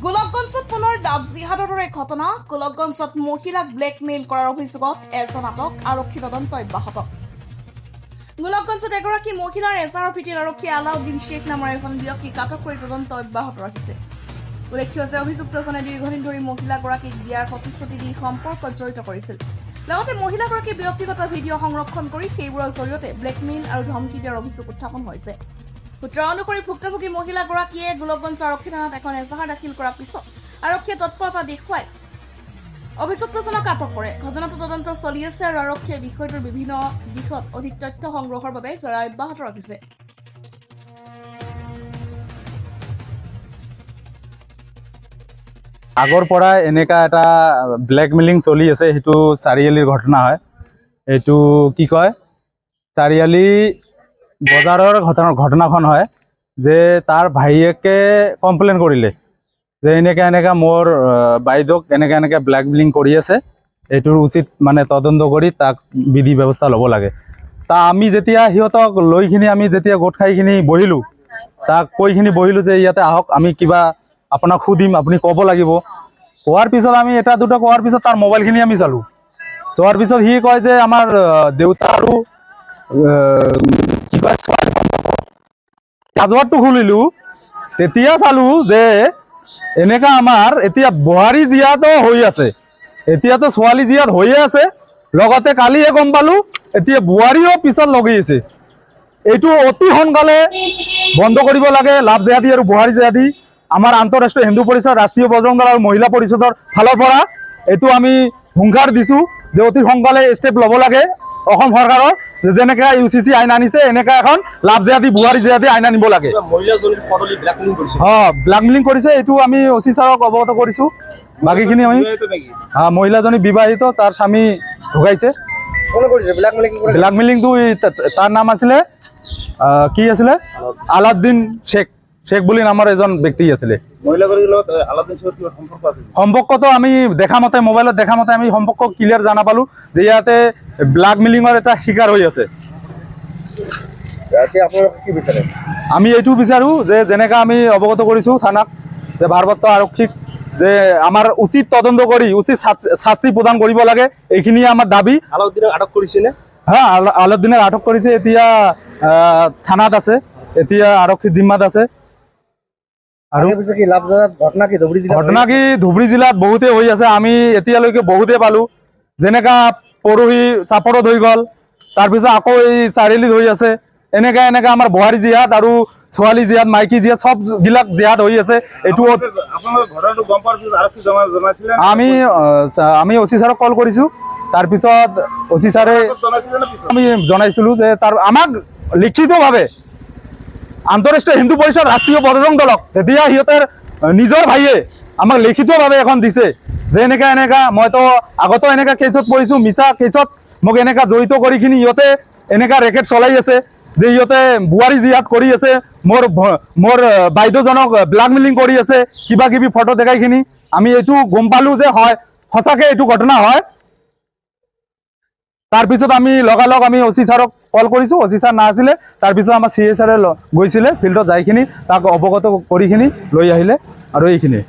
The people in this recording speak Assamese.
গোলকগঞ্জত পুনৰ লাভ জিহাদৰ দৰে ঘটনা। গোলকগঞ্জত মহিলাক ব্লেকমেইল কৰাৰ অভিযোগত এজন আটক, আৰক্ষী তদন্ত অব্যাহত। গোলকগঞ্জত এগৰাকী মহিলাৰ এজাহাৰৰ ভিত্তিত আৰক্ষীয়ে আলাউদ্দিন শ্বেখ নামৰ এজন ব্যক্তিক আটক কৰি তদন্ত অব্যাহত ৰাখিছে। উল্লেখ্য যে অভিযুক্তজনে দীৰ্ঘদিন ধৰি মহিলাগৰাকীক বিয়াৰ প্ৰতিশ্ৰুতি দি সম্পৰ্কত জড়িত কৰিছিল। লগতে মহিলাগৰাকীৰ ব্যক্তিগত ভিডিঅ' সংৰক্ষণ কৰি সেইবোৰৰ জৰিয়তে ব্লেকমেইল আৰু ধমকি দিয়াৰ অভিযোগ উত্থাপন হৈছে। সূত্ৰ অনুসৰি ভুক্তভোগী মহিলাগৰাকীয়ে গোলকগঞ্জ আৰক্ষী থানাত এখন এজাহাৰ দাখিল কৰাৰ পিছত আৰক্ষীয়ে তৎপৰতা দেখুৱাই অভিযুক্তজনক আটক কৰে। ঘটনাটো তদন্ত চলি আছে আৰু আৰক্ষীয়ে বিষয়টোৰ বিভিন্ন দিশত অধিক তথ্য সংগ্ৰহৰ বাবে জেৰা অব্যাহত ৰাখিছে। আগৰ পৰা এনেকা এটা ব্লেকমেইলিং চলি আছে। সেইটো চাৰিআলিৰ ঘটনা হয়। এইটো কি কয়, চাৰিআলি বজাৰৰ ঘটনাখন হয় যে তাৰ ভাইয়েকে কমপ্লেইন কৰিলে যে এনেকা মোৰ বাইদেউক এনেকা ব্লেকমেইলিং কৰি আছে, এইটোৰ উচিত তদন্ত কৰি তাক বিধি ব্যৱস্থা ল'ব লাগে। তা আমি যেতিয়া সিহঁতক লৈখিনি আমি যেতিয়া গোট খাইখিনি বহিলোঁ, তাক কৈখিনি বহিলোঁ যে ইয়াতে আহক, আমি কিবা আপোনাক সুধিম, আপুনি ক'ব লাগিব। কোৱাৰ পিছত আমি এটা দুটা কোৱাৰ পিছত তাৰ মোবাইলখিনি আমি চালোঁ। চোৱাৰ পিছত সি কয় যে আমাৰ দেউতা আৰু কি কয় পাছৱৰ্ডটো খুলিলোঁ, তেতিয়া চালোঁ যে এনেকা আমাৰ এতিয়া বোৱাৰী জীয়াতো হৈ আছে, এতিয়াতো ছোৱালী জীয়াত হৈয়ে আছে। লগতে কালিহে গম পালোঁ এতিয়া বোৱাৰীও পিছত লগাই আছে। এইটো অতি সোনকালে বন্ধ কৰিব লাগে। লাভ জেহাদী আৰু বোৱাৰী জেহাদী আমাৰ আন্তঃৰাষ্ট্ৰীয় হিন্দু পৰিষদ, ৰাষ্ট্ৰীয় বজৰং দল আৰু মহিলা পৰিষদৰ ফালৰ পৰা এইটো আমি হুংকাৰ দিছোঁ যে অতি সোনকালে ষ্টেপ ল'ব লাগে অসম চৰকাৰৰ। যেনেকৈ UCC আইন আনিছে এনেকৈ এখন লাভ জেহাদী বোৱাৰী জেহাদী আইন আনিব লাগে। ব্লেকমেইলিং কৰিছে, এইটো আমি OC ছাৰক অৱগত কৰিছোঁ। বাকীখিনি আমি মহিলাজনী বিবাহিত, তাৰ স্বামী ঢুকাইছে। ব্লেকমেইলিংটো তাৰ নাম আছিলে কি আছিলে, আলাউদ্দিন শ্বেখ বুলি নামৰ এজন ব্যক্তি আছিলে। সম্পৰ্কটো আমি দেখা মতে, মোবাইলত দেখা মতে আমি সম্পৰ্ক ক্লিয়াৰ জানা পালোঁ যে ইয়াতে ব্লেকমেইলিঙৰ এটা শিকাৰ হৈ আছে। আমি এইটো বিচাৰোঁ যে যেনেকৈ আমি অৱগত কৰিছোঁ থানাক, যে ভাৰপ্ৰাপ্ত আৰক্ষীক যে আমাৰ উচিত তদন্ত কৰি উচিত শাস্তি প্ৰদান কৰিব লাগে, এইখিনিয়ে আমাৰ দাবী। আলাউদ্দিনক আটক কৰিছেনে? আলাউদ্দিনক আটক কৰিছে, এতিয়া থানাত আছে, এতিয়া আৰক্ষী জিম্মাত আছে। আৰু ঘটনা কি ধুবুৰী জিলাত বহুতে হৈ আছে, আমি এতিয়ালৈকে বহুতে পালোঁ। যেনেকা পৰহি চাপৰত হৈ গ'ল, তাৰপিছত আকৌ এই চাৰিআলিত হৈ আছে। এনেকা আমাৰ বোৱাৰী জিহাদ আৰু ছোৱালী জিহাদ, মাইকী জিহাদ সববিলাক জিহাদ হৈ আছে। এইটো আমি OC ছাৰক কল কৰিছোঁ। তাৰপিছত OC ছাৰে আমি জনাইছিলোঁ যে আমাক লিখিতভাৱে আন্তঃৰাষ্ট্ৰীয় হিন্দু পৰিষদ, ৰাষ্ট্ৰীয় বজৰং দলক যেতিয়া সিহঁতৰ নিজৰ ভাইয়ে আমাক লিখিতভাৱে এখন দিছে যে এনেকা মইতো আগতো এনেকা কেছত পৰিছোঁ, মিছা কেছত মোক এনেকা জড়িত কৰিখিনি ইহঁতে এনেকা ৰেকেট চলাই আছে যে ইহঁতে বোৱাৰী জিহাদ কৰি আছে, মোৰ বাইদেউজনক ব্লেকমেইলিং কৰি আছে, কিবা কিবি ফটো দেখাইখিনি আমি এইটো গম পালোঁ যে হয় সঁচাকৈ এইটো ঘটনা হয়। তাৰপিছত আমি লগালগ আমি OC ছাৰক কল কৰিছোঁ, OC ছাৰ নাছিলে। তাৰপিছত আমাৰ CA ছাৰে গৈছিলে ফিল্ডত, যাইখিনি তাক অৱগত কৰিখিনি লৈ আহিলে আৰু এইখিনি।